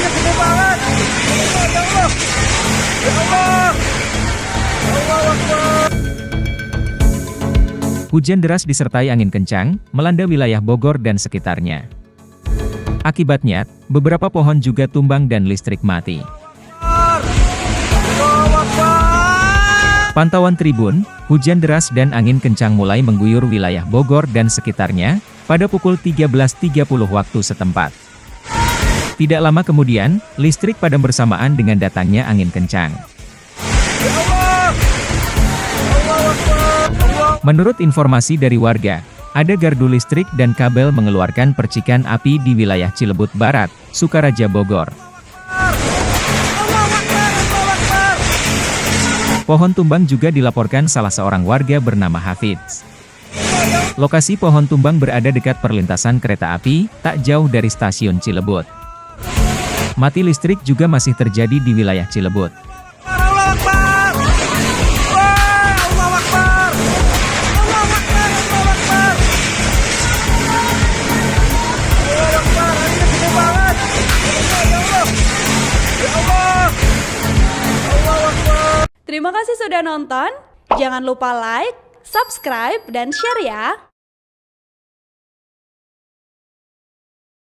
anginnya gede banget. Ya Allah. Ya Allah. Allahu Akbar. Hujan deras disertai angin kencang, melanda wilayah Bogor dan sekitarnya. Akibatnya, beberapa pohon juga tumbang dan listrik mati. Allahu Akbar. Pantauan Tribun, hujan deras dan angin kencang mulai mengguyur wilayah Bogor dan sekitarnya, pada pukul 13.30 waktu setempat. Tidak lama kemudian, listrik padam bersamaan dengan datangnya angin kencang. Ya Allah. Allahu Akbar. Allah. Menurut informasi dari warga, ada gardu listrik dan kabel mengeluarkan percikan api di wilayah Cilebut Barat, Sukaraja, Bogor. Allahu Akbar. Allahu Akbar. Pohon tumbang juga dilaporkan salah seorang warga bernama Hafidz. Lokasi pohon tumbang berada dekat perlintasan kereta api, tak jauh dari stasiun Cilebut. Mati listrik juga masih terjadi di wilayah Cilebut. Allahu Akbar. Wah, Allahu Akbar. Allahu Akbar. Allahu Akbar. Allahu Akbar. Anginnya gede banget. Ya Allah. Ya Allah. Allahu Akbar. Terima kasih sudah nonton. Jangan lupa like, subscribe, dan share ya.